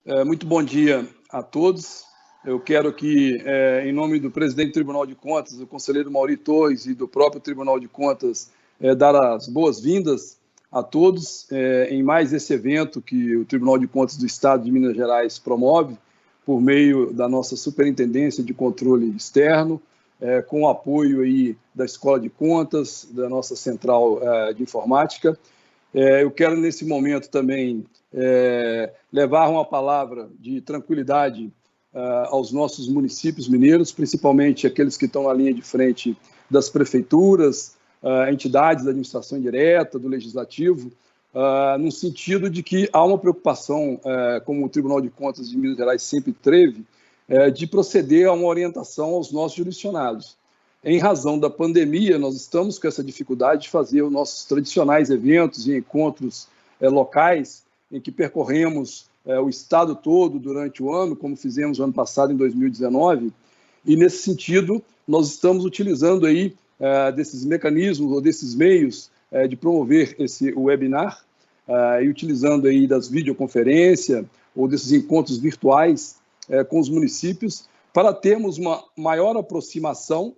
Muito bom dia a todos. Eu quero aqui, em nome do presidente do Tribunal de Contas, do conselheiro Mauri Torres e do próprio Tribunal de Contas, dar as boas-vindas a todos em mais esse evento que o Tribunal de Contas do Estado de Minas Gerais promove por meio da nossa Superintendência de Controle Externo, com o apoio aí da Escola de Contas, da nossa Central de Informática. Eu quero, nesse momento, também levar uma palavra de tranquilidade aos nossos municípios mineiros, principalmente aqueles que estão na linha de frente das prefeituras, entidades da administração direta, do legislativo, no sentido de que há uma preocupação, como o Tribunal de Contas de Minas Gerais sempre teve, de proceder a uma orientação aos nossos jurisdicionados. Em razão da pandemia, nós estamos com essa dificuldade de fazer os nossos tradicionais eventos e encontros locais, em que percorremos o estado todo durante o ano, como fizemos no ano passado, em 2019, e, nesse sentido, nós estamos utilizando aí desses mecanismos ou desses meios de promover esse webinar e utilizando aí das videoconferências ou desses encontros virtuais com os municípios para termos uma maior aproximação,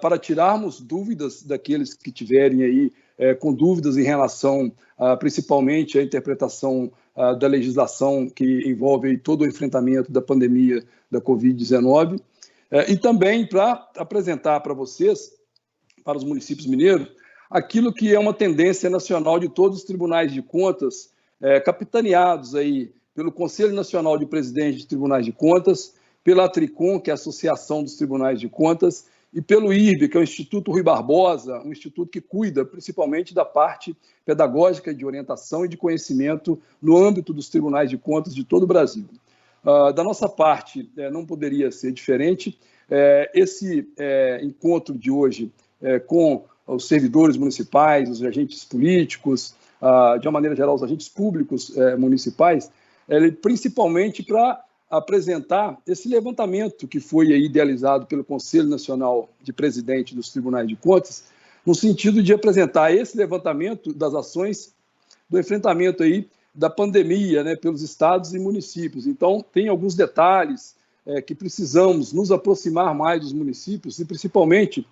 para tirarmos dúvidas daqueles que tiverem aí com dúvidas em relação, principalmente, à interpretação da legislação que envolve aí todo o enfrentamento da pandemia da Covid-19, e também para apresentar para vocês, para os municípios mineiros, aquilo que é uma tendência nacional de todos os tribunais de contas, capitaneados aí pelo Conselho Nacional de Presidentes de Tribunais de Contas, pela Tricom, que é a Associação dos Tribunais de Contas, e pelo IRB, que é o Instituto Rui Barbosa, um instituto que cuida principalmente da parte pedagógica de orientação e de conhecimento no âmbito dos tribunais de contas de todo o Brasil. Da nossa parte, não poderia ser diferente. Esse encontro de hoje com os servidores municipais, os agentes políticos, de uma maneira geral, os agentes públicos municipais, principalmente para apresentar esse levantamento que foi aí idealizado pelo Conselho Nacional de Presidentes dos Tribunais de Contas, no sentido de apresentar esse levantamento das ações do enfrentamento aí da pandemia, né, pelos estados e municípios. Então, tem alguns detalhes que precisamos nos aproximar mais dos municípios e, principalmente,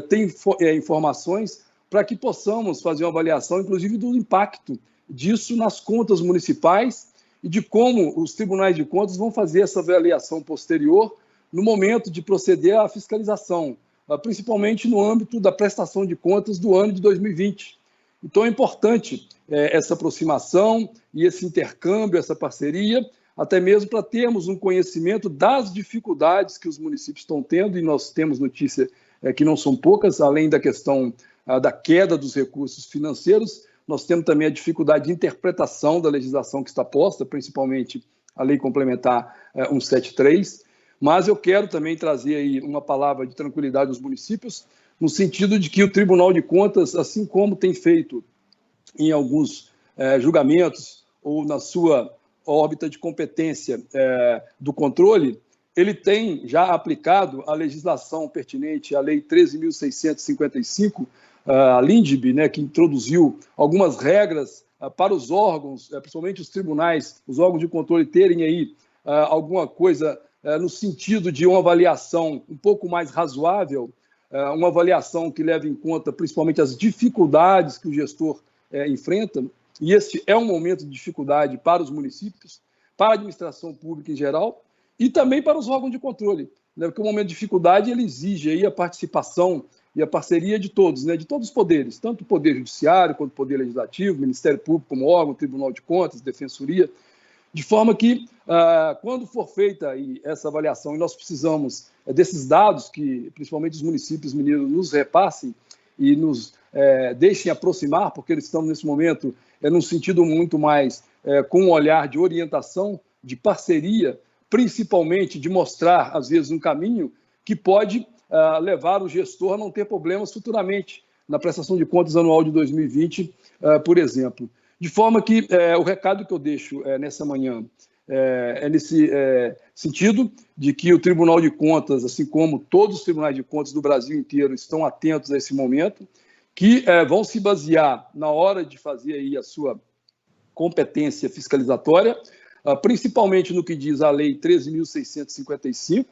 tem informações para que possamos fazer uma avaliação, inclusive, do impacto disso nas contas municipais e de como os tribunais de contas vão fazer essa avaliação posterior no momento de proceder à fiscalização, principalmente no âmbito da prestação de contas do ano de 2020. Então, é importante essa aproximação e esse intercâmbio, essa parceria, até mesmo para termos um conhecimento das dificuldades que os municípios estão tendo, e nós temos notícia que não são poucas, além da questão da queda dos recursos financeiros. Nós temos também a dificuldade de interpretação da legislação que está posta, principalmente a Lei Complementar 173, mas eu quero também trazer aí uma palavra de tranquilidade aos municípios, no sentido de que o Tribunal de Contas, assim como tem feito em alguns julgamentos ou na sua órbita de competência do controle, ele tem já aplicado a legislação pertinente à Lei 13.655, a LINDB, né, que introduziu algumas regras para os órgãos, principalmente os tribunais, os órgãos de controle terem aí alguma coisa no sentido de uma avaliação um pouco mais razoável, uma avaliação que leve em conta principalmente as dificuldades que o gestor enfrenta, e este é um momento de dificuldade para os municípios, para a administração pública em geral, e também para os órgãos de controle, né, porque o momento de dificuldade ele exige aí a participação e a parceria de todos, né, de todos os poderes, tanto o Poder Judiciário quanto o Poder Legislativo, Ministério Público como órgão, Tribunal de Contas, Defensoria, de forma que, quando for feita aí essa avaliação, e nós precisamos desses dados que, principalmente os municípios mineiros, nos repassem e nos deixem aproximar, porque eles estão, nesse momento, num sentido muito mais com um olhar de orientação, de parceria, principalmente de mostrar, às vezes, um caminho que pode levar o gestor a não ter problemas futuramente na prestação de contas anual de 2020, por exemplo. De forma que o recado que eu deixo nessa manhã é nesse sentido de que o Tribunal de Contas, assim como todos os tribunais de contas do Brasil inteiro, estão atentos a esse momento, que vão se basear na hora de fazer aí a sua competência fiscalizatória principalmente no que diz a Lei 13.655,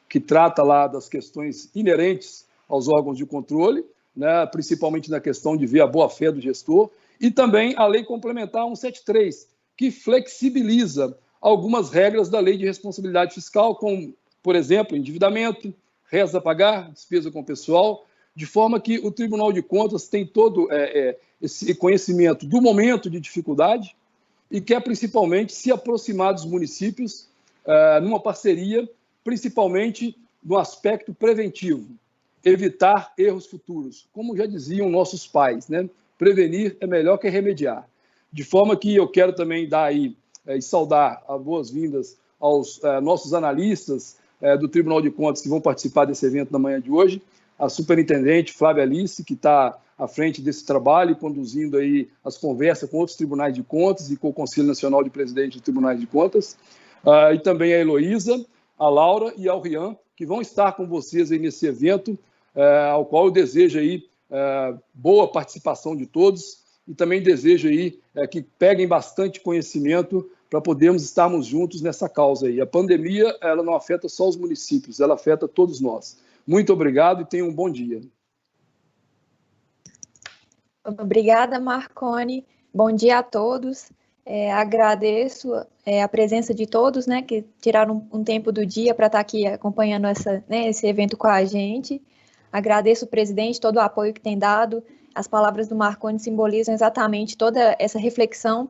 que trata lá das questões inerentes aos órgãos de controle, né, principalmente na questão de ver a boa-fé do gestor, e também a Lei Complementar 173, que flexibiliza algumas regras da Lei de Responsabilidade Fiscal, como, por exemplo, endividamento, réis a pagar, despesa com pessoal, de forma que o Tribunal de Contas tem todo esse conhecimento do momento de dificuldade e quer principalmente se aproximar dos municípios numa parceria, principalmente no aspecto preventivo, evitar erros futuros. Como já diziam nossos pais, né? Prevenir é melhor que remediar. De forma que eu quero também dar aí e saudar as boas-vindas aos nossos analistas do Tribunal de Contas que vão participar desse evento na manhã de hoje, a superintendente Flávia Alice, que está à frente desse trabalho, conduzindo aí as conversas com outros tribunais de contas e com o Conselho Nacional de Presidentes de Tribunais de Contas, e também a Heloísa, a Laura e ao Rian, que vão estar com vocês aí nesse evento, ao qual eu desejo aí boa participação de todos e também desejo aí que peguem bastante conhecimento para podermos estarmos juntos nessa causa aí. A pandemia, ela não afeta só os municípios, ela afeta todos nós. Muito obrigado e tenham um bom dia. Obrigada, Marconi. Bom dia a todos. Agradeço a presença de todos, né, que tiraram um tempo do dia para estar aqui acompanhando esse evento com a gente. Agradeço o presidente, todo o apoio que tem dado. As palavras do Marconi simbolizam exatamente toda essa reflexão,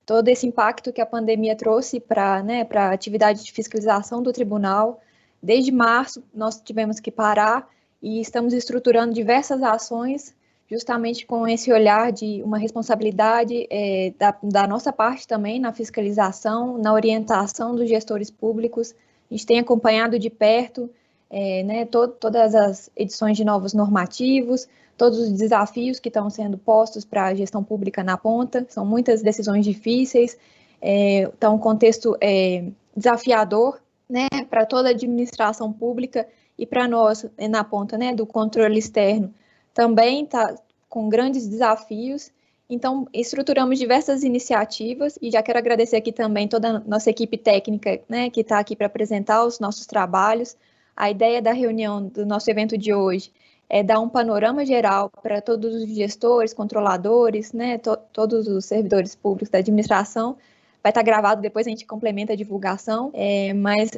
todo esse impacto que a pandemia trouxe para a atividade de fiscalização do tribunal. Desde março, nós tivemos que parar e estamos estruturando diversas ações justamente com esse olhar de uma responsabilidade da nossa parte também na fiscalização, na orientação dos gestores públicos. A gente tem acompanhado de perto todas as edições de novos normativos, todos os desafios que estão sendo postos para a gestão pública na ponta, são muitas decisões difíceis, então um contexto desafiador, né, para toda a administração pública e para nós na ponta, né, do controle externo, também está com grandes desafios. Então, estruturamos diversas iniciativas e já quero agradecer aqui também toda a nossa equipe técnica, né, que está aqui para apresentar os nossos trabalhos. A ideia da reunião do nosso evento de hoje é dar um panorama geral para todos os gestores, controladores, né, todos os servidores públicos da administração. Vai estar gravado, depois a gente complementa a divulgação, mas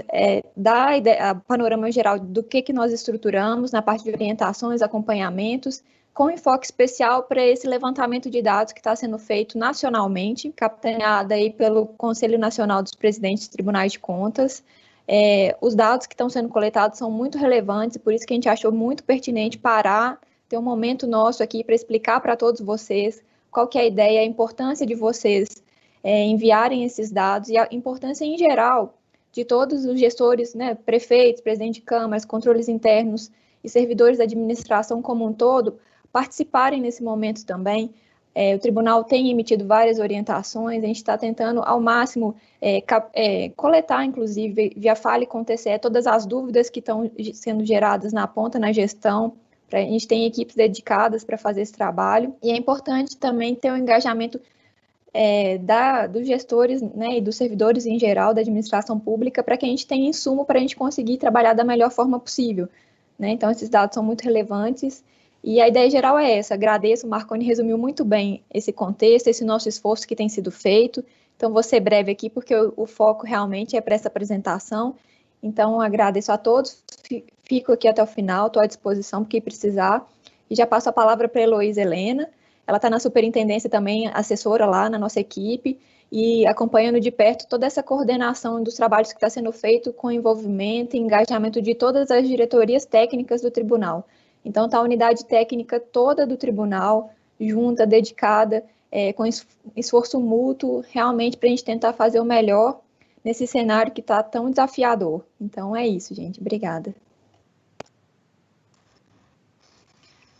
dá a panorama geral do que nós estruturamos na parte de orientações, acompanhamentos, com enfoque especial para esse levantamento de dados que está sendo feito nacionalmente, capitaneado aí pelo Conselho Nacional dos Presidentes de Tribunais de Contas. Os dados que estão sendo coletados são muito relevantes, por isso que a gente achou muito pertinente parar, ter um momento nosso aqui para explicar para todos vocês qual que é a ideia, a importância de vocês enviarem esses dados e a importância em geral de todos os gestores, né, prefeitos, presidente de câmaras, controles internos e servidores da administração como um todo, participarem nesse momento também. O tribunal tem emitido várias orientações, a gente está tentando ao máximo coletar, inclusive, via Fale com o TCE, todas as dúvidas que estão sendo geradas na ponta, na gestão. A gente tem equipes dedicadas para fazer esse trabalho, e é importante também ter o engajamento dos gestores, né, e dos servidores em geral da administração pública, para que a gente tenha insumo para a gente conseguir trabalhar da melhor forma possível, né? Então, esses dados são muito relevantes, e a ideia geral é essa. Agradeço, o Marconi resumiu muito bem esse contexto, esse nosso esforço que tem sido feito. Então, vou ser breve aqui, porque o foco realmente é para essa apresentação. Então, agradeço a todos, fico aqui até o final, estou à disposição para quem precisar, e já passo a palavra para a Heloísa Helena. Ela está na superintendência também, assessora lá na nossa equipe, e acompanhando de perto toda essa coordenação dos trabalhos que está sendo feito com envolvimento e engajamento de todas as diretorias técnicas do tribunal. Então, está a unidade técnica toda do tribunal, junta, dedicada, com esforço mútuo, realmente para a gente tentar fazer o melhor nesse cenário que está tão desafiador. Então, é isso, gente. Obrigada.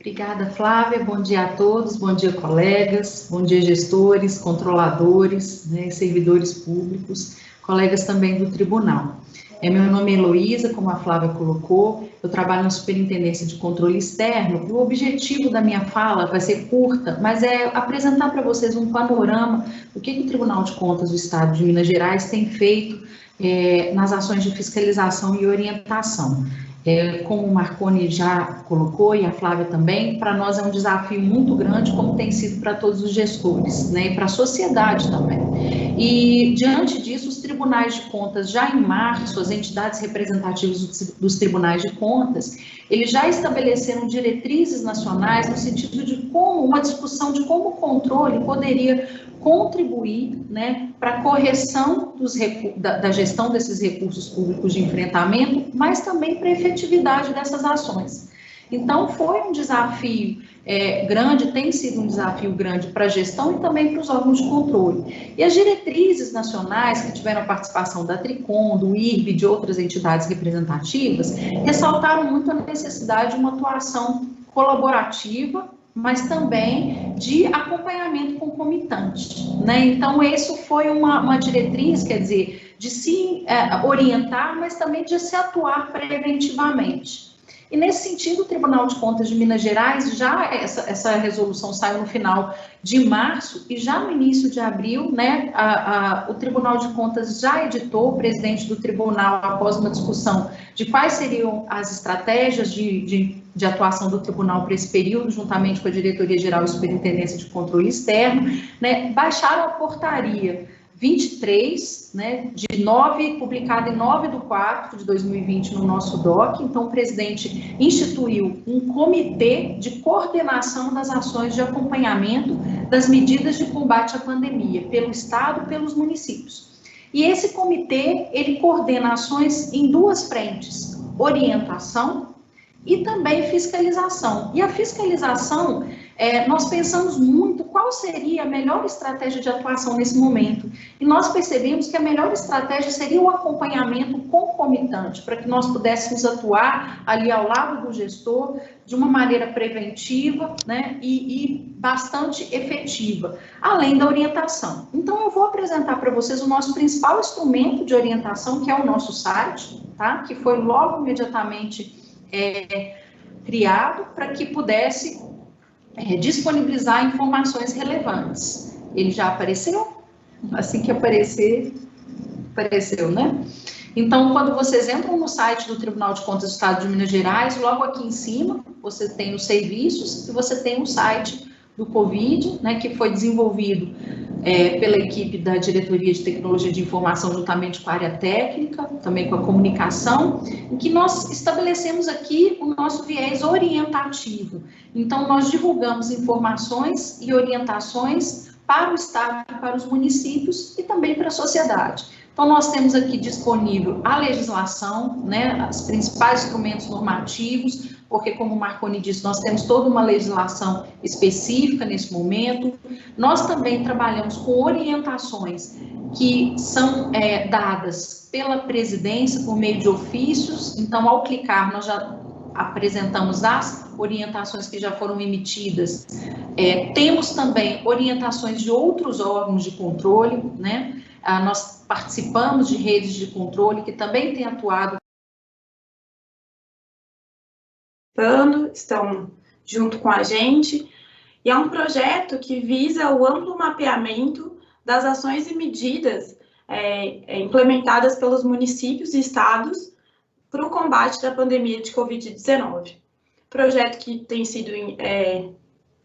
Obrigada, Flávia. Bom dia a todos, bom dia, colegas, bom dia, gestores, controladores, né, servidores públicos, colegas também do tribunal. Meu nome é Heloísa, como a Flávia colocou, eu trabalho na Superintendência de Controle Externo, e o objetivo da minha fala vai ser curta, mas é apresentar para vocês um panorama do que o Tribunal de Contas do Estado de Minas Gerais tem feito nas ações de fiscalização e orientação. Como o Marconi já colocou, e a Flávia também, para nós é um desafio muito grande, como tem sido para todos os gestores, né, e para a sociedade também. E, diante disso, os tribunais de contas, já em março, as entidades representativas dos tribunais de contas, eles já estabeleceram diretrizes nacionais no sentido de uma discussão de como o controle poderia contribuir, né, para a correção da gestão desses recursos públicos de enfrentamento, mas também para a efetividade dessas ações. Então, foi um desafio grande, tem sido um desafio grande para a gestão e também para os órgãos de controle. E as diretrizes nacionais, que tiveram a participação da Tricom, do IRB e de outras entidades representativas, ressaltaram muito a necessidade de uma atuação colaborativa, mas também de acompanhamento concomitante, né? Então, isso foi uma diretriz, quer dizer, de se orientar, mas também de se atuar preventivamente. E, nesse sentido, o Tribunal de Contas de Minas Gerais, essa resolução saiu no final de março, e já no início de abril, né, o Tribunal de Contas já editou, o presidente do tribunal, após uma discussão de quais seriam as estratégias de atuação do tribunal para esse período, juntamente com a Diretoria-Geral e Superintendência de Controle Externo, né, baixaram a portaria 23, né, publicada em 9/4 de 2020 no nosso DOC. Então, o presidente instituiu um comitê de coordenação das ações de acompanhamento das medidas de combate à pandemia, pelo Estado e pelos municípios. E esse comitê, ele coordena ações em duas frentes: orientação e também fiscalização. E a fiscalização, nós pensamos muito qual seria a melhor estratégia de atuação nesse momento. E nós percebemos que a melhor estratégia seria o acompanhamento concomitante, para que nós pudéssemos atuar ali ao lado do gestor de uma maneira preventiva, né, e bastante efetiva, além da orientação. Então, eu vou apresentar para vocês o nosso principal instrumento de orientação, que é o nosso site, tá? Que foi logo imediatamente criado para que pudesse disponibilizar informações relevantes. Ele já apareceu? Assim que apareceu, né? Então, quando vocês entram no site do Tribunal de Contas do Estado de Minas Gerais, logo aqui em cima, você tem os serviços e você tem o site do Covid, né, que foi desenvolvido pela equipe da Diretoria de Tecnologia de Informação, juntamente com a área técnica, também com a comunicação, em que nós estabelecemos aqui o nosso viés orientativo. Então, nós divulgamos informações e orientações para o Estado, para os municípios e também para a sociedade. Então, nós temos aqui disponível a legislação, né, os principais instrumentos normativos, porque, como o Marconi disse, nós temos toda uma legislação específica nesse momento. Nós também trabalhamos com orientações que são dadas pela presidência por meio de ofícios. Então, ao clicar, nós já apresentamos as orientações que já foram emitidas. Temos também orientações de outros órgãos de controle, né? Nós participamos de redes de controle que também têm atuado. Estão junto com a gente, e é um projeto que visa o amplo mapeamento das ações e medidas implementadas pelos municípios e estados para o combate da pandemia de Covid-19. Projeto que tem sido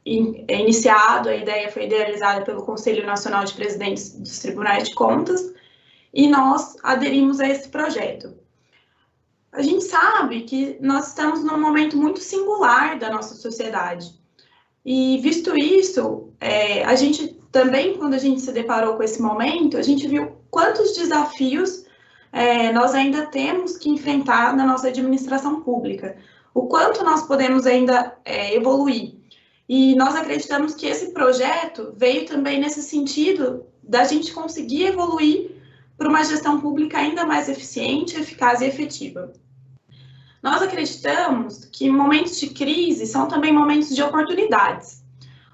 iniciado, a ideia foi idealizada pelo Conselho Nacional de Presidentes dos Tribunais de Contas, e nós aderimos a esse projeto. A gente sabe que nós estamos num momento muito singular da nossa sociedade. E, visto isso, a gente também, quando a gente se deparou com esse momento, a gente viu quantos desafios nós ainda temos que enfrentar na nossa administração pública, o quanto nós podemos ainda evoluir. E nós acreditamos que esse projeto veio também nesse sentido da gente conseguir evoluir para uma gestão pública ainda mais eficiente, eficaz e efetiva. nós acreditamos que momentos de crise são também momentos de oportunidades.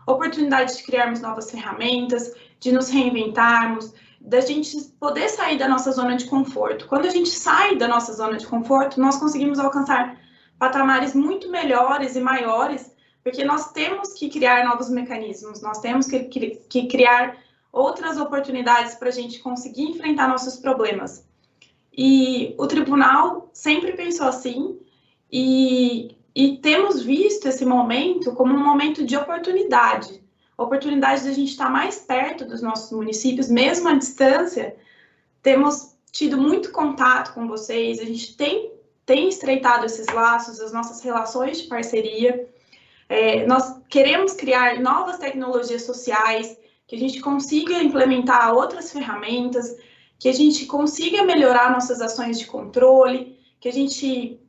Oportunidade de criarmos novas ferramentas, de nos reinventarmos, da gente poder sair da nossa zona de conforto. Quando a gente sai da nossa zona de conforto, nós conseguimos alcançar patamares muito melhores e maiores, porque nós temos que criar novos mecanismos, nós temos que criar outras oportunidades para a gente conseguir enfrentar nossos problemas. E o tribunal sempre pensou assim, e temos visto esse momento como um momento de oportunidade de a gente estar mais perto dos nossos municípios, mesmo à distância. Temos tido muito contato com vocês, a gente tem estreitado esses laços, as nossas relações de parceria. Nós queremos criar novas tecnologias sociais, que a gente consiga implementar outras ferramentas, que a gente consiga melhorar nossas ações de controle, que a gente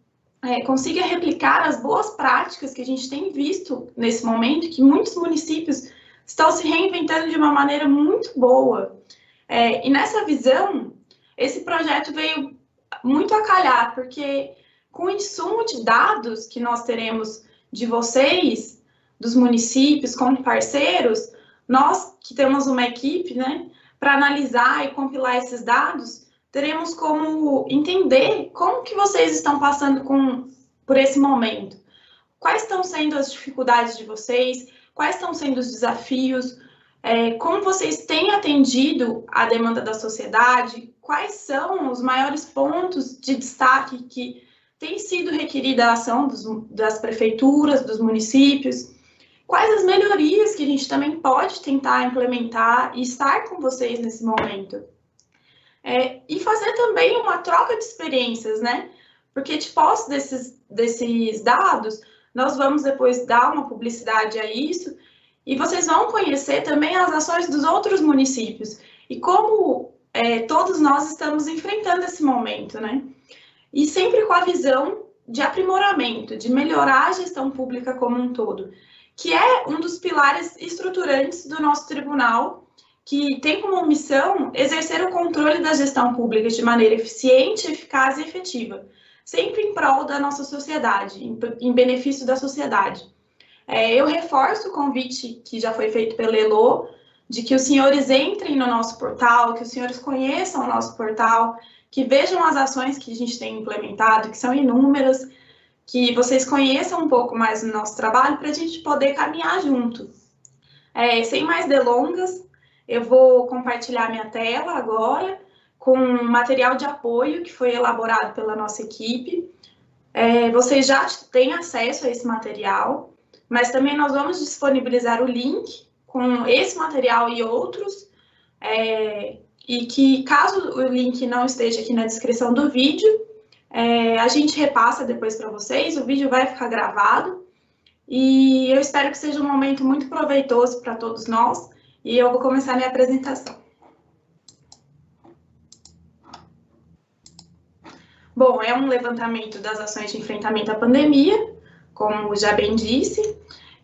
consiga replicar as boas práticas que a gente tem visto nesse momento, que muitos municípios estão se reinventando de uma maneira muito boa. E nessa visão, esse projeto veio muito a calhar, porque com o insumo de dados que nós teremos de vocês, dos municípios, como parceiros, nós que temos uma equipe, né, para analisar e compilar esses dados, teremos como entender como que vocês estão passando por esse momento. Quais estão sendo as dificuldades de vocês? Quais estão sendo os desafios? Como vocês têm atendido a demanda da sociedade? Quais são os maiores pontos de destaque que tem sido requerida a ação das prefeituras, dos municípios? Quais as melhorias que a gente também pode tentar implementar e estar com vocês nesse momento? E fazer também uma troca de experiências, né? Porque de posse desses dados, nós vamos depois dar uma publicidade a isso e vocês vão conhecer também as ações dos outros municípios e como todos nós estamos enfrentando esse momento, né? E sempre com a visão de aprimoramento, de melhorar a gestão pública como um todo, que é um dos pilares estruturantes do nosso tribunal, que tem como missão exercer o controle da gestão pública de maneira eficiente, eficaz e efetiva, sempre em prol da nossa sociedade, em benefício da sociedade. Eu reforço o convite que já foi feito pela Elo, de que os senhores entrem no nosso portal, que os senhores conheçam o nosso portal, que vejam as ações que a gente tem implementado, que são inúmeras, que vocês conheçam um pouco mais do nosso trabalho para a gente poder caminhar junto. Sem mais delongas, eu vou compartilhar minha tela agora com material de apoio que foi elaborado pela nossa equipe. Vocês já têm acesso a esse material, mas também nós vamos disponibilizar o link com esse material e outros, e que caso o link não esteja aqui na descrição do vídeo, a gente repassa depois para vocês, o vídeo vai ficar gravado, e eu espero que seja um momento muito proveitoso para todos nós, e eu vou começar minha apresentação. Bom, é um levantamento das ações de enfrentamento à pandemia, como já bem disse,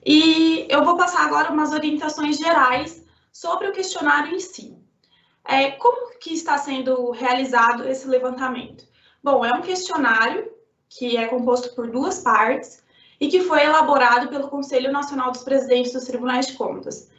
e eu vou passar agora umas orientações gerais sobre o questionário em si. Como que está sendo realizado esse levantamento? Bom, é um questionário que é composto por 2 partes e que foi elaborado pelo Conselho Nacional dos Presidentes dos Tribunais de Contas.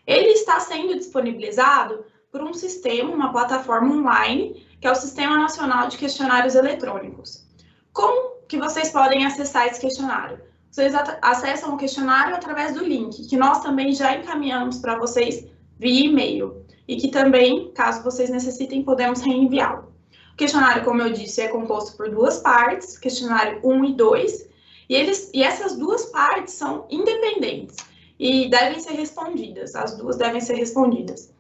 Ele está sendo disponibilizado por um sistema, uma plataforma online, que é o Sistema Nacional de Questionários Eletrônicos. Como que vocês podem acessar esse questionário? Vocês acessam o questionário através do link, que nós também já encaminhamos para vocês via e-mail, e que também, caso vocês necessitem, podemos reenviá-lo. O questionário, como eu disse, é composto por 2 partes, questionário 1 e 2, e essas 2 partes são independentes e devem ser respondidas, as 2 devem ser respondidas.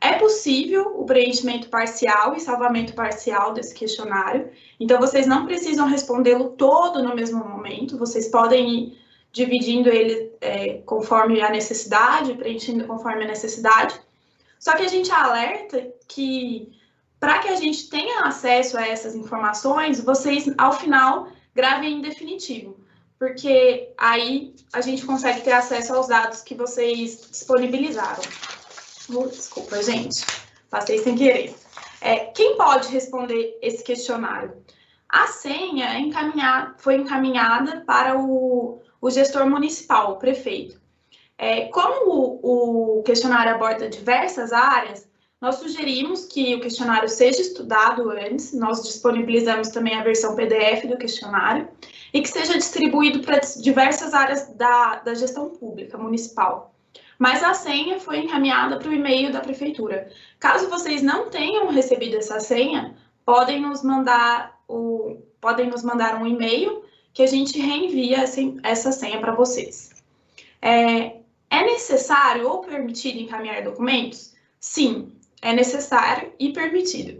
É possível o preenchimento parcial e salvamento parcial desse questionário, então vocês não precisam respondê-lo todo no mesmo momento, vocês podem ir dividindo ele conforme a necessidade, preenchendo conforme a necessidade, só que a gente alerta que, para que a gente tenha acesso a essas informações, vocês, ao final, gravem em definitivo, porque aí a gente consegue ter acesso aos dados que vocês disponibilizaram. Desculpa, gente, passei sem querer. Quem pode responder esse questionário? A senha foi encaminhada para o gestor municipal, o prefeito. Como o questionário aborda diversas áreas, nós sugerimos que o questionário seja estudado antes, nós disponibilizamos também a versão PDF do questionário, e que seja distribuído para diversas áreas da gestão pública municipal. Mas a senha foi encaminhada para o e-mail da prefeitura. Caso vocês não tenham recebido essa senha, podem nos mandar um e-mail que a gente reenvia essa senha para vocês. É necessário ou permitido encaminhar documentos? Sim, é necessário e permitido.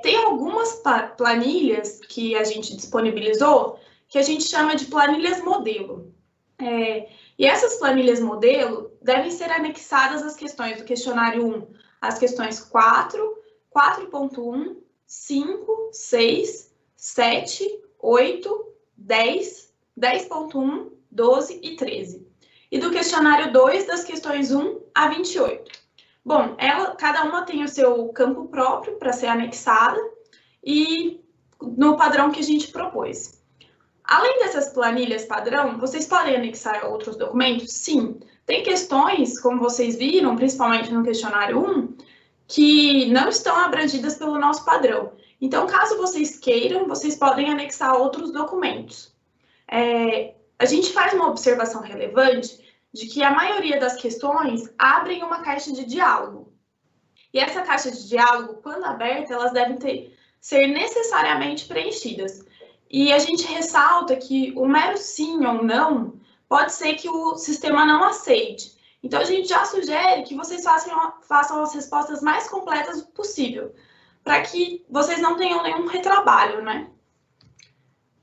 Tem algumas planilhas que a gente disponibilizou que a gente chama de planilhas modelo. E essas planilhas modelo devem ser anexadas às questões do questionário 1, as questões 4, 4.1, 5, 6, 7, 8, 10, 10.1, 12 e 13. E do questionário 2, das questões 1 a 28. Bom, cada uma tem o seu campo próprio para ser anexada e no padrão que a gente propôs. Além dessas planilhas padrão, vocês podem anexar outros documentos? Sim. Tem questões, como vocês viram, principalmente no questionário 1, que não estão abrangidas pelo nosso padrão. Então, caso vocês queiram, vocês podem anexar outros documentos. A gente faz uma observação relevante de que a maioria das questões abrem uma caixa de diálogo. E essa caixa de diálogo, quando aberta, elas devem ser necessariamente preenchidas. E a gente ressalta que o mero sim ou não pode ser que o sistema não aceite. Então, a gente já sugere que vocês façam as respostas mais completas possível, para que vocês não tenham nenhum retrabalho, né?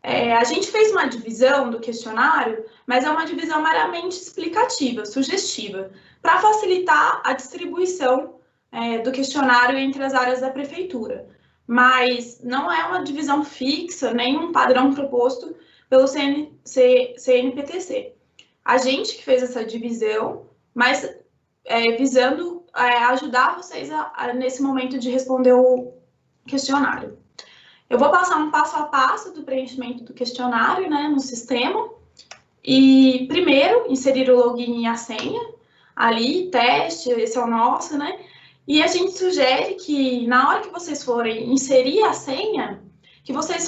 A gente fez uma divisão do questionário, mas é uma divisão meramente explicativa, sugestiva, para facilitar a distribuição do questionário entre as áreas da prefeitura. Mas não é uma divisão fixa, nem um padrão proposto pelo CNPTC. A gente que fez essa divisão, mas visando ajudar vocês nesse momento de responder o questionário. Eu vou passar um passo a passo do preenchimento do questionário, né, no sistema. E, primeiro, inserir o login e a senha. Ali, teste, esse é o nosso, né? E a gente sugere que, na hora que vocês forem inserir a senha, que vocês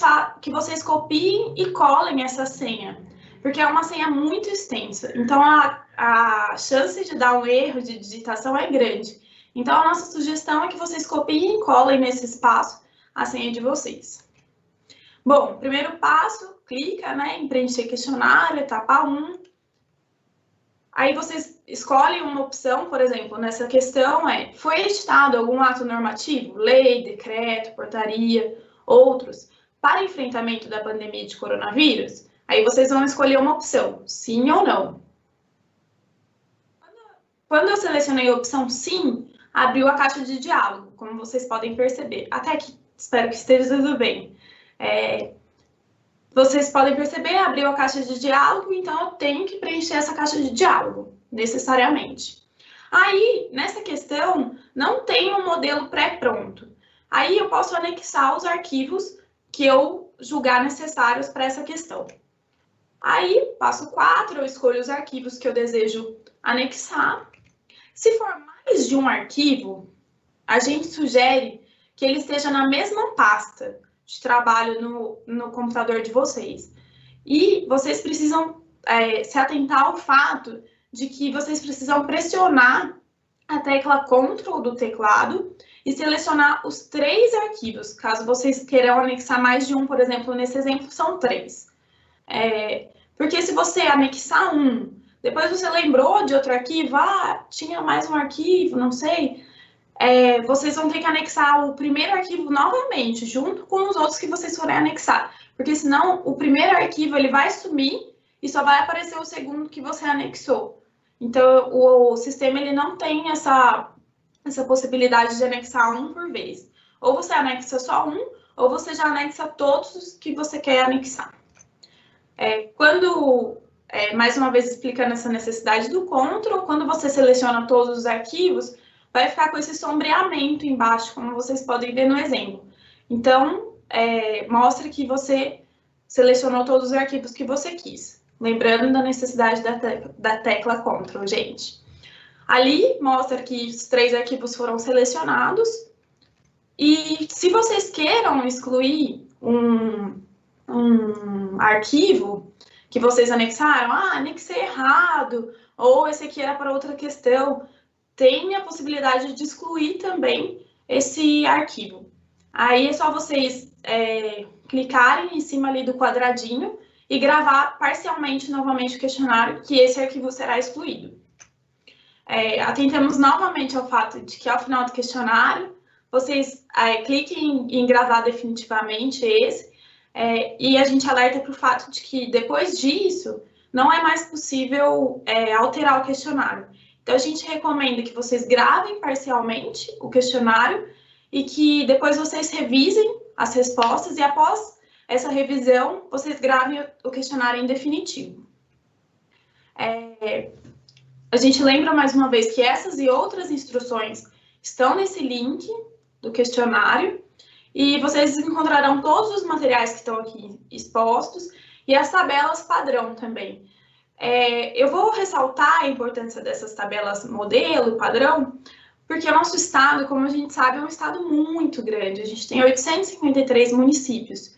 copiem e colem essa senha. Porque é uma senha muito extensa. Então, a chance de dar um erro de digitação é grande. Então, a nossa sugestão é que vocês copiem e colem nesse espaço a senha de vocês. Bom, primeiro passo, clica, né, em preencher questionário, etapa 1. Aí vocês escolhem uma opção, por exemplo, nessa questão foi editado algum ato normativo, lei, decreto, portaria, outros, para enfrentamento da pandemia de coronavírus? Aí vocês vão escolher uma opção, sim ou não. Quando eu selecionei a opção sim, abriu a caixa de diálogo, como vocês podem perceber. Até aqui, espero que esteja tudo bem. Vocês podem perceber, abriu a caixa de diálogo, então eu tenho que preencher essa caixa de diálogo, necessariamente. Aí, nessa questão, não tem um modelo pré-pronto. Aí eu posso anexar os arquivos que eu julgar necessários para essa questão. Aí, passo 4, eu escolho os arquivos que eu desejo anexar. Se for mais de um arquivo, a gente sugere que ele esteja na mesma pasta de trabalho no computador de vocês. E vocês precisam se atentar ao fato de que vocês precisam pressionar a tecla Ctrl do teclado e selecionar os 3 arquivos. Caso vocês queiram anexar mais de um, por exemplo, nesse exemplo, são 3. Porque se você anexar um, depois você lembrou de outro arquivo, tinha mais um arquivo, não sei, vocês vão ter que anexar o primeiro arquivo novamente, junto com os outros que vocês forem anexar. Porque senão o primeiro arquivo ele vai sumir e só vai aparecer o segundo que você anexou. Então o sistema ele não tem essa possibilidade de anexar um por vez. Ou você anexa só um, ou você já anexa todos os que você quer anexar. Mais uma vez explicando essa necessidade do Ctrl, quando você seleciona todos os arquivos, vai ficar com esse sombreamento embaixo, como vocês podem ver no exemplo. Então, mostra que você selecionou todos os arquivos que você quis. Lembrando da necessidade da tecla Ctrl, gente. Ali mostra que os 3 arquivos foram selecionados. E se vocês queiram excluir um arquivo que vocês anexaram, anexei errado, ou esse aqui era para outra questão, tem a possibilidade de excluir também esse arquivo. Aí é só vocês clicarem em cima ali do quadradinho e gravar parcialmente novamente o questionário, que esse arquivo será excluído. Atentamos novamente ao fato de que ao final do questionário, vocês cliquem em gravar definitivamente esse, e a gente alerta para o fato de que depois disso, não é mais possível alterar o questionário. Então, a gente recomenda que vocês gravem parcialmente o questionário e que depois vocês revisem as respostas e após essa revisão, vocês gravem o questionário em definitivo. A gente lembra mais uma vez que essas e outras instruções estão nesse link do questionário e vocês encontrarão todos os materiais que estão aqui expostos e as tabelas padrão também. Eu vou ressaltar a importância dessas tabelas modelo e padrão, porque o nosso estado, como a gente sabe, é um estado muito grande. A gente tem 853 municípios.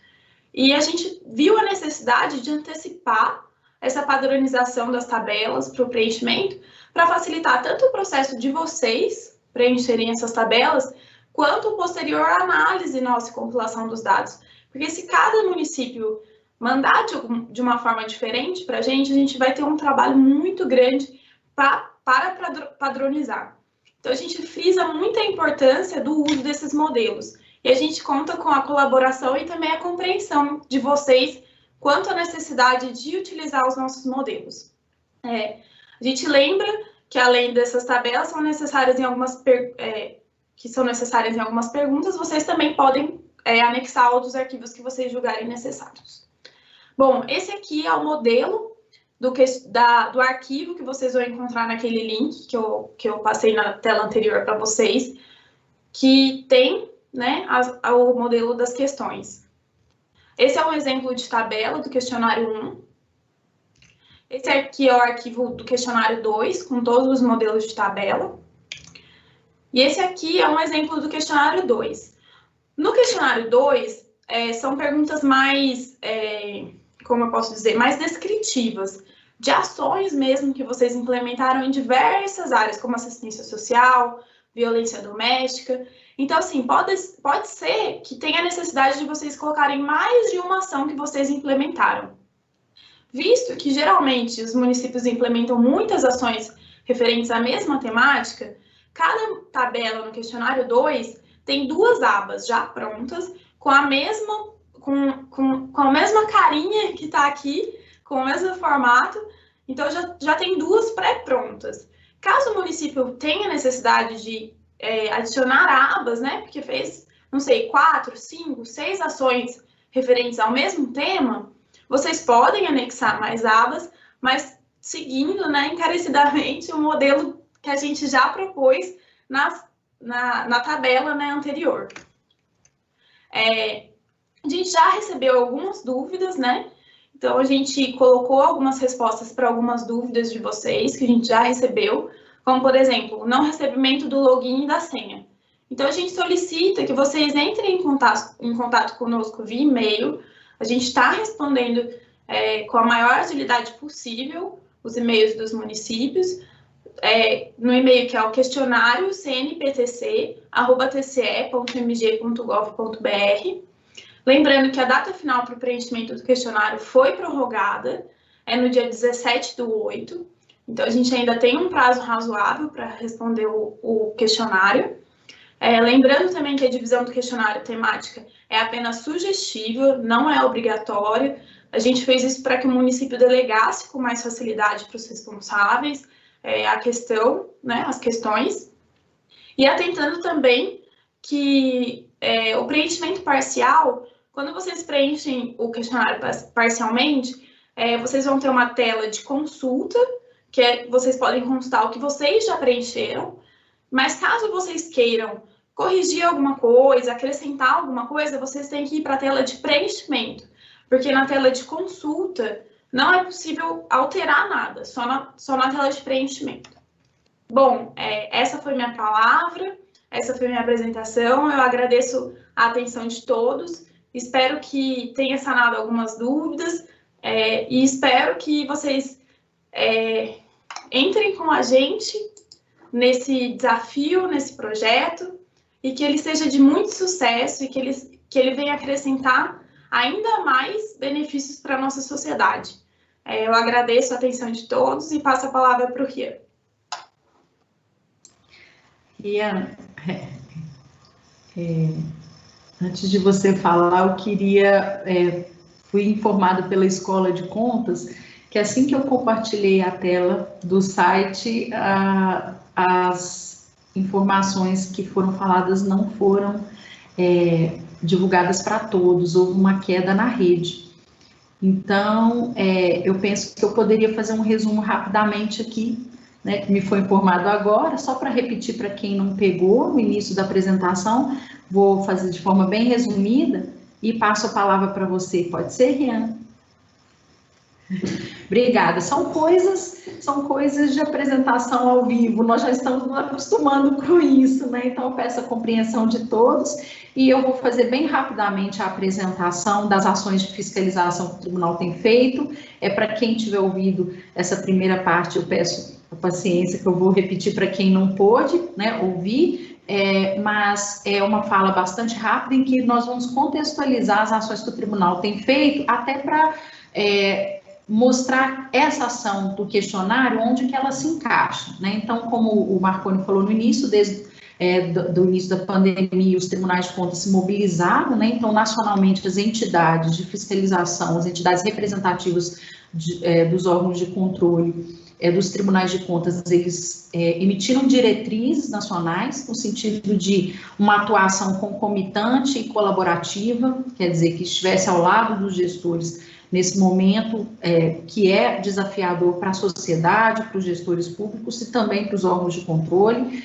E a gente viu a necessidade de antecipar essa padronização das tabelas para o preenchimento, para facilitar tanto o processo de vocês preencherem essas tabelas, quanto a posterior análise nossa e compilação dos dados. Porque se cada município mandar de uma forma diferente para a gente vai ter um trabalho muito grande para padronizar. Então, a gente frisa muito a importância do uso desses modelos. E a gente conta com a colaboração e também a compreensão de vocês quanto à necessidade de utilizar os nossos modelos. A gente lembra que, além dessas tabelas são necessárias em algumas perguntas, vocês também podem anexar outros arquivos que vocês julgarem necessários. Bom, esse aqui é o modelo do arquivo que vocês vão encontrar naquele link que eu passei na tela anterior para vocês, que tem, né, o modelo das questões. Esse é um exemplo de tabela do questionário 1. Esse aqui é o arquivo do questionário 2, com todos os modelos de tabela. E esse aqui é um exemplo do questionário 2. No questionário 2, são perguntas mais, como eu posso dizer, mais descritivas, de ações mesmo que vocês implementaram em diversas áreas, como assistência social, violência doméstica. Então, assim, pode ser que tenha necessidade de vocês colocarem mais de uma ação que vocês implementaram. Visto que, geralmente, os municípios implementam muitas ações referentes à mesma temática, cada tabela no questionário 2 tem 2 abas já prontas, com a mesma carinha que está aqui, com o mesmo formato, então já tem 2 pré-prontas. Caso o município tenha necessidade de adicionar abas, né, porque fez, não sei, 4, 5, 6 ações referentes ao mesmo tema, vocês podem anexar mais abas, mas seguindo, né, encarecidamente o modelo que a gente já propôs na tabela, né, anterior. A gente já recebeu algumas dúvidas, né? Então, a gente colocou algumas respostas para algumas dúvidas de vocês, que a gente já recebeu, como, por exemplo, o não recebimento do login e da senha. Então, a gente solicita que vocês entrem em contato conosco via e-mail. A gente está respondendo com a maior agilidade possível os e-mails dos municípios, no e-mail que é o questionário cnptc@tce.mg.gov.br. Lembrando que a data final para o preenchimento do questionário foi prorrogada, no dia 17/8. Então, a gente ainda tem um prazo razoável para responder o questionário. Lembrando também que a divisão do questionário temática é apenas sugestiva, não é obrigatória. A gente fez isso para que o município delegasse com mais facilidade para os responsáveis a questão, né, as questões. E atentando também que o preenchimento parcial, quando vocês preenchem o questionário parcialmente, vocês vão ter uma tela de consulta, que vocês podem consultar o que vocês já preencheram, mas caso vocês queiram corrigir alguma coisa, acrescentar alguma coisa, vocês têm que ir para a tela de preenchimento, porque na tela de consulta não é possível alterar nada, só na tela de preenchimento. Bom, essa foi minha palavra, essa foi minha apresentação, eu agradeço a atenção de todos, espero que tenha sanado algumas dúvidas e espero que vocês entrem com a gente nesse desafio, nesse projeto, e que ele seja de muito sucesso e que ele venha acrescentar ainda mais benefícios para a nossa sociedade. Eu agradeço a atenção de todos e passo a palavra para o Rian. Rian, antes de você falar, eu queria... fui informada pela Escola de Contas que assim que eu compartilhei a tela do site, as informações que foram faladas não foram divulgadas para todos, houve uma queda na rede. Então, eu penso que eu poderia fazer um resumo rapidamente aqui, né, que me foi informado agora, só para repetir para quem não pegou no início da apresentação, vou fazer de forma bem resumida e passo a palavra para você. Pode ser, Rian? Obrigada. São coisas de apresentação ao vivo, nós já estamos nos acostumando com isso, né? Então, eu peço a compreensão de todos e eu vou fazer bem rapidamente a apresentação das ações de fiscalização que o tribunal tem feito. Para quem tiver ouvido essa primeira parte, eu peço a paciência que eu vou repetir para quem não pôde, né, ouvir, mas é uma fala bastante rápida em que nós vamos contextualizar as ações que o tribunal tem feito, até para mostrar essa ação do questionário, onde que ela se encaixa, né? Então, como o Marconi falou no início, desde do início da pandemia, os tribunais de contas se mobilizaram, né? Então, nacionalmente, as entidades de fiscalização, as entidades representativas dos órgãos de controle dos tribunais de contas, eles emitiram diretrizes nacionais, no sentido de uma atuação concomitante e colaborativa, quer dizer, que estivesse ao lado dos gestores nesse momento que é desafiador para a sociedade, para os gestores públicos e também para os órgãos de controle.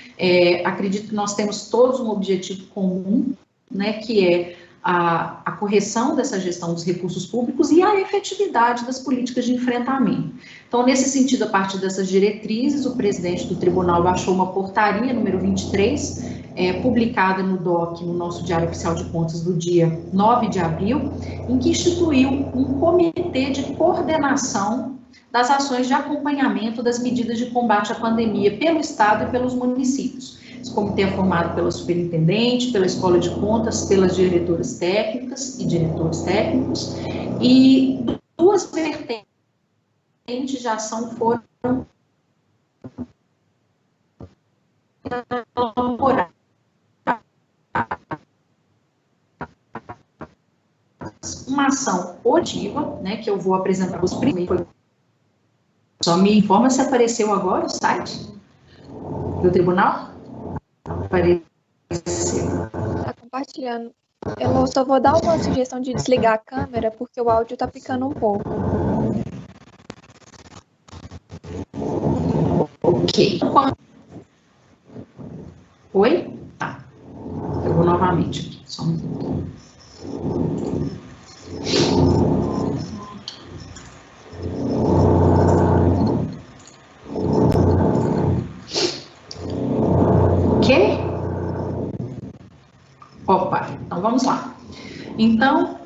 Acredito que nós temos todos um objetivo comum, né, que é a correção dessa gestão dos recursos públicos e a efetividade das políticas de enfrentamento. Então, nesse sentido, a partir dessas diretrizes, o presidente do tribunal baixou uma portaria, número 23, publicada no DOC, no nosso Diário Oficial de Contas, do dia 9 de abril, em que instituiu um comitê de coordenação das ações de acompanhamento das medidas de combate à pandemia pelo Estado e pelos municípios. Esse comitê é formado pela superintendente, pela Escola de Contas, pelas diretoras técnicas e diretores técnicos, e duas vertentes de ação foram elaboradas. Uma ação otiva, né, que eu vou apresentar os primeiros. Só me informa se apareceu agora o site do tribunal? Apareceu. Está compartilhando. Eu só vou dar uma sugestão de desligar a câmera, porque o áudio está picando um pouco. Ok. Oi? Tá. Eu vou novamente aqui, só um minuto. Ok? Opa, então vamos lá. Então,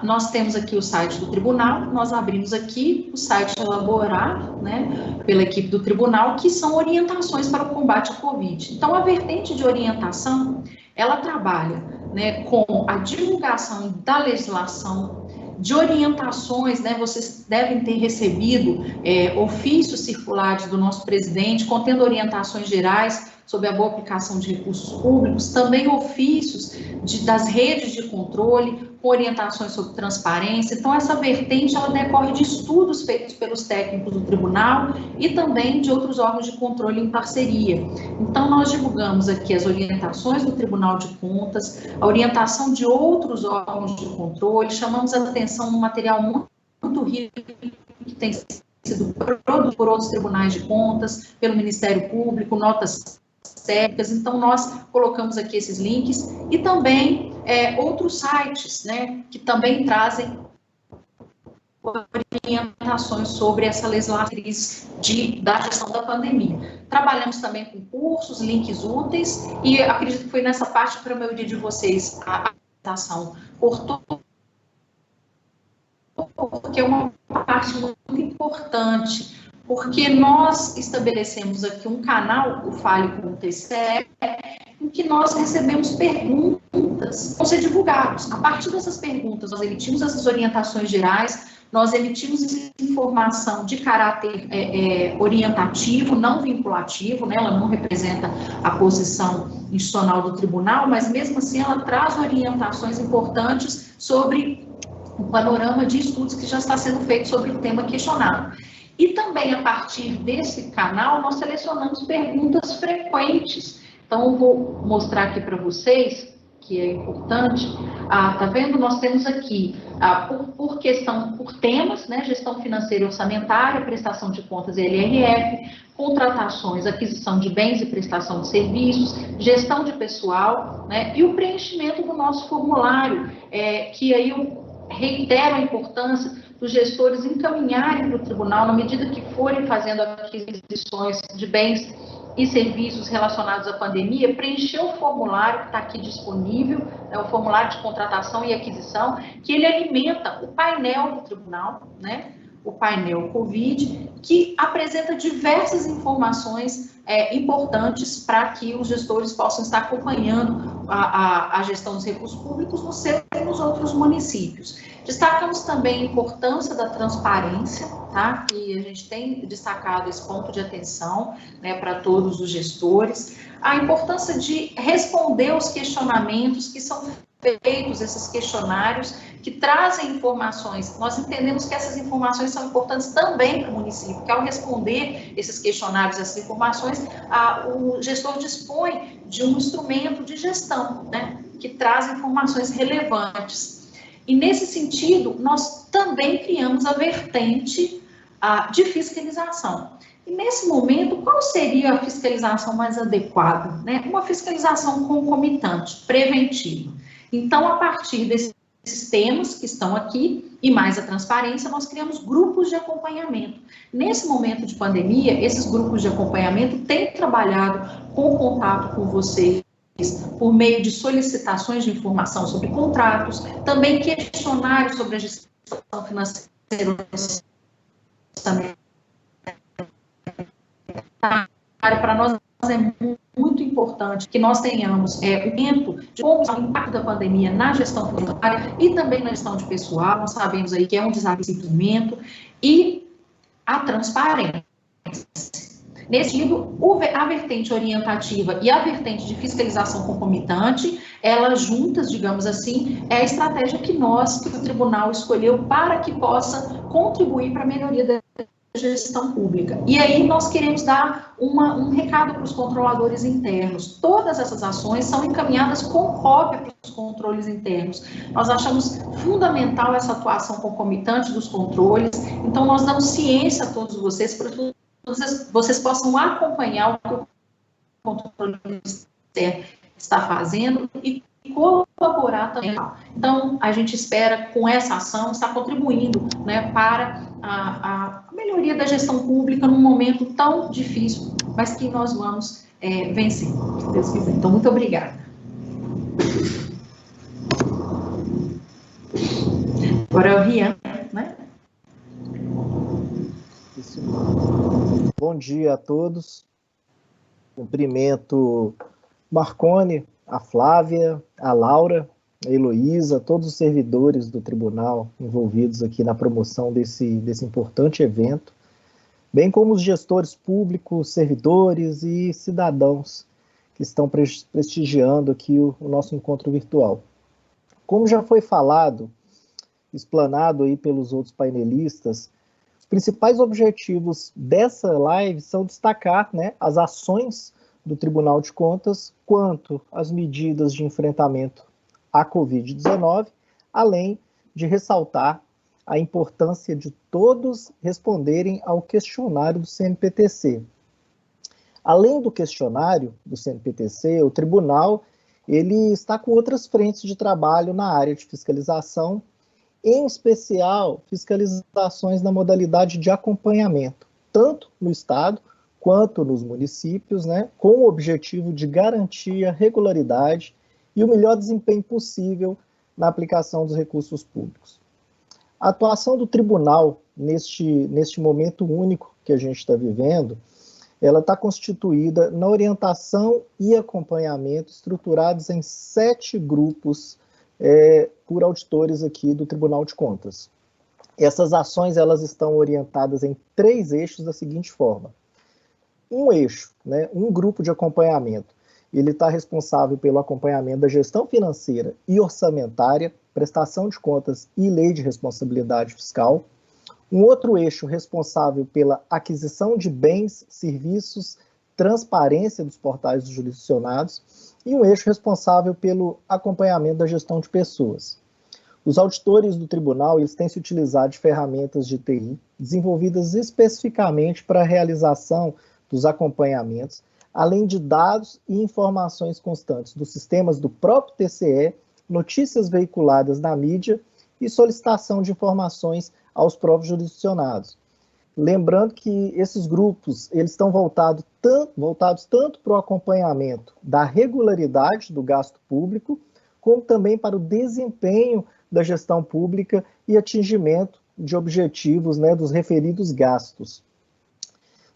nós temos aqui o site do tribunal, nós abrimos aqui o site elaborado, né, pela equipe do tribunal, que são orientações para o combate à Covid. Então, a vertente de orientação, ela trabalha, né, com a divulgação da legislação, de orientações, né, vocês devem ter recebido ofícios circulares do nosso presidente, contendo orientações gerais sobre a boa aplicação de recursos públicos, também ofícios das redes de controle, com orientações sobre transparência. Então, essa vertente, ela decorre de estudos feitos pelos técnicos do tribunal e também de outros órgãos de controle em parceria. Então, nós divulgamos aqui as orientações do Tribunal de Contas, a orientação de outros órgãos de controle, chamamos a atenção no material muito rico que tem sido produzido por outros tribunais de contas, pelo Ministério Público, notas técnicas. Então, nós colocamos aqui esses links e também outros sites, né, que também trazem orientações sobre essa legislação da gestão da pandemia. Trabalhamos também com cursos, links úteis, e acredito que foi nessa parte para a maioria de vocês a apresentação cortou, porque é uma parte muito importante, porque nós estabelecemos aqui um canal, o Fale com o TCE, em que nós recebemos perguntas, vão ser divulgados. A partir dessas perguntas, nós emitimos essas orientações gerais, nós emitimos informação de caráter orientativo, não vinculativo, né? Ela não representa a posição institucional do tribunal, mas mesmo assim ela traz orientações importantes sobre o panorama de estudos que já está sendo feito sobre o tema questionado. E também, a partir desse canal, nós selecionamos perguntas frequentes. Então, eu vou mostrar aqui para vocês, que é importante. Tá vendo? Nós temos aqui, por temas, né? Gestão financeira e orçamentária, prestação de contas e LRF, contratações, aquisição de bens e prestação de serviços, gestão de pessoal, né? E o preenchimento do nosso formulário, que aí eu reitero a importância dos gestores encaminharem para o tribunal, na medida que forem fazendo aquisições de bens e serviços relacionados à pandemia, preencher o formulário que está aqui disponível, o formulário de contratação e aquisição, que ele alimenta o painel do tribunal, né? O painel COVID, que apresenta diversas informações importantes para que os gestores possam estar acompanhando a gestão dos recursos públicos no seu e nos outros municípios. Destacamos também a importância da transparência, tá? E a gente tem destacado esse ponto de atenção, né, para todos os gestores. A importância de responder os questionamentos que são feitos, esses questionários que trazem informações. Nós entendemos que essas informações são importantes também para o município, que ao responder esses questionários, essas informações, o gestor dispõe de um instrumento de gestão, né, que traz informações relevantes. E nesse sentido, nós também criamos a vertente de fiscalização. E nesse momento, qual seria a fiscalização mais adequada, né? Uma fiscalização concomitante, preventiva. Então, a partir desses temas que estão aqui, e mais a transparência, nós criamos grupos de acompanhamento. Nesse momento de pandemia, esses grupos de acompanhamento têm trabalhado com contato com vocês, por meio de solicitações de informação sobre contratos, também questionários sobre a gestão financeira para nós é muito importante que nós tenhamos o tempo de como o impacto da pandemia na gestão financeira e também na gestão de pessoal. Nós sabemos aí que é um desabastecimento, e a transparência. Nesse sentido, a vertente orientativa e a vertente de fiscalização concomitante, elas juntas, digamos assim, é a estratégia que o tribunal escolheu para que possa contribuir para a melhoria da gestão pública. E aí nós queremos dar um recado para os controladores internos. Todas essas ações são encaminhadas com cópia para os controles internos. Nós achamos fundamental essa atuação concomitante dos controles, então nós damos ciência a todos vocês para que vocês possam acompanhar o que o controle externo está fazendo e colaborar também. Então, a gente espera, com essa ação, estar contribuindo, né, para a melhoria da gestão pública num momento tão difícil, mas que nós vamos vencer, se Deus quiser. Então, muito obrigada. Agora é o Rian, né? Bom dia a todos. Cumprimento Marcone, a Flávia, a Laura, a Heloísa, todos os servidores do tribunal envolvidos aqui na promoção desse importante evento, bem como os gestores públicos, servidores e cidadãos que estão prestigiando aqui o nosso encontro virtual. Como já foi falado, explanado aí pelos outros painelistas, os principais objetivos dessa live são destacar, né, as ações do Tribunal de Contas quanto às medidas de enfrentamento à Covid-19, além de ressaltar a importância de todos responderem ao questionário do CNPTC. Além do questionário do CNPTC, o tribunal ele está com outras frentes de trabalho na área de fiscalização, em especial fiscalizações na modalidade de acompanhamento, tanto no Estado quanto nos municípios, né, com o objetivo de garantir a regularidade e o melhor desempenho possível na aplicação dos recursos públicos. A atuação do tribunal neste momento único que a gente está vivendo, ela está constituída na orientação e acompanhamento estruturados em 7 grupos por auditores aqui do Tribunal de Contas. Essas ações elas estão orientadas em 3 eixos da seguinte forma. Um eixo, né, um grupo de acompanhamento, ele está responsável pelo acompanhamento da gestão financeira e orçamentária, prestação de contas e lei de responsabilidade fiscal. Um outro eixo responsável pela aquisição de bens, serviços, transparência dos portais dos jurisdicionados, e um eixo responsável pelo acompanhamento da gestão de pessoas. Os auditores do tribunal eles têm se utilizado de ferramentas de TI desenvolvidas especificamente para a realização dos acompanhamentos, além de dados e informações constantes dos sistemas do próprio TCE, notícias veiculadas na mídia e solicitação de informações aos próprios jurisdicionados. Lembrando que esses grupos eles estão voltados tanto para o acompanhamento da regularidade do gasto público, como também para o desempenho da gestão pública e atingimento de objetivos, né, dos referidos gastos.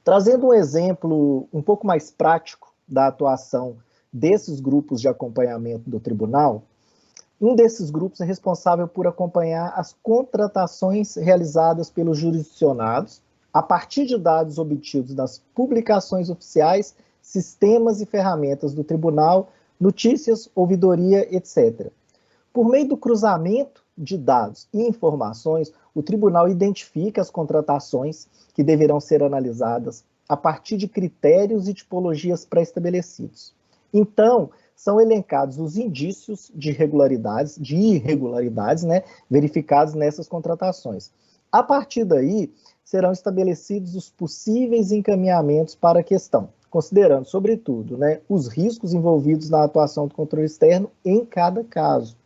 Trazendo um exemplo um pouco mais prático da atuação desses grupos de acompanhamento do tribunal, um desses grupos é responsável por acompanhar as contratações realizadas pelos jurisdicionados, a partir de dados obtidos das publicações oficiais, sistemas e ferramentas do tribunal, notícias, ouvidoria, etc. Por meio do cruzamento de dados e informações, o tribunal identifica as contratações que deverão ser analisadas a partir de critérios e tipologias pré-estabelecidos. Então, são elencados os indícios de irregularidades, né, verificados nessas contratações. A partir daí, serão estabelecidos os possíveis encaminhamentos para a questão, considerando, sobretudo, né, os riscos envolvidos na atuação do controle externo em cada caso.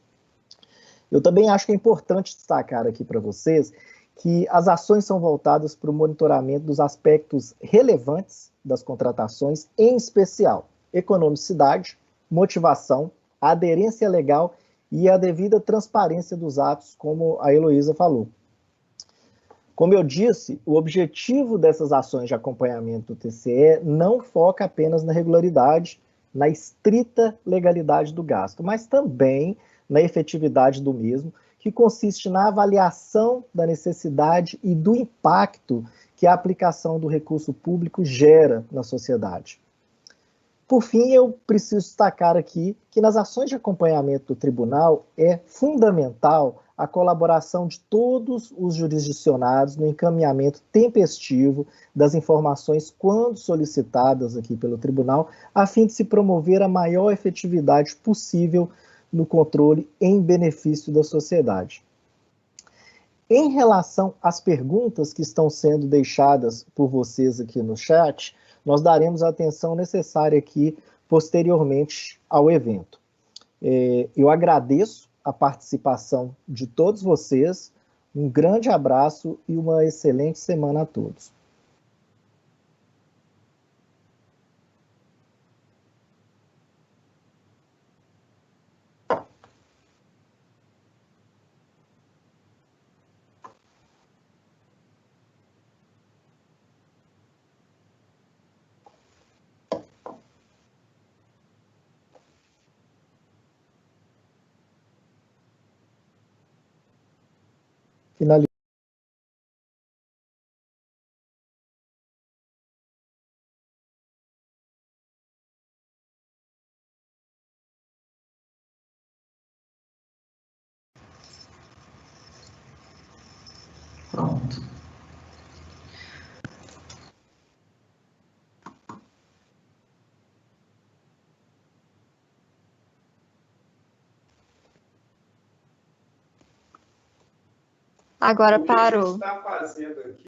Eu também acho que é importante destacar aqui para vocês que as ações são voltadas para o monitoramento dos aspectos relevantes das contratações, em especial economicidade, motivação, aderência legal e a devida transparência dos atos, como a Heloísa falou. Como eu disse, o objetivo dessas ações de acompanhamento do TCE não foca apenas na regularidade, na estrita legalidade do gasto, mas também na efetividade do mesmo, que consiste na avaliação da necessidade e do impacto que a aplicação do recurso público gera na sociedade. Por fim, eu preciso destacar aqui que nas ações de acompanhamento do tribunal é fundamental a colaboração de todos os jurisdicionados no encaminhamento tempestivo das informações quando solicitadas aqui pelo tribunal, a fim de se promover a maior efetividade possível no controle em benefício da sociedade. Em relação às perguntas que estão sendo deixadas por vocês aqui no chat, nós daremos a atenção necessária aqui posteriormente ao evento. Eu agradeço a participação de todos vocês, um grande abraço e uma excelente semana a todos. Finalizando. Pronto. Agora parou. O que a gente está fazendo aqui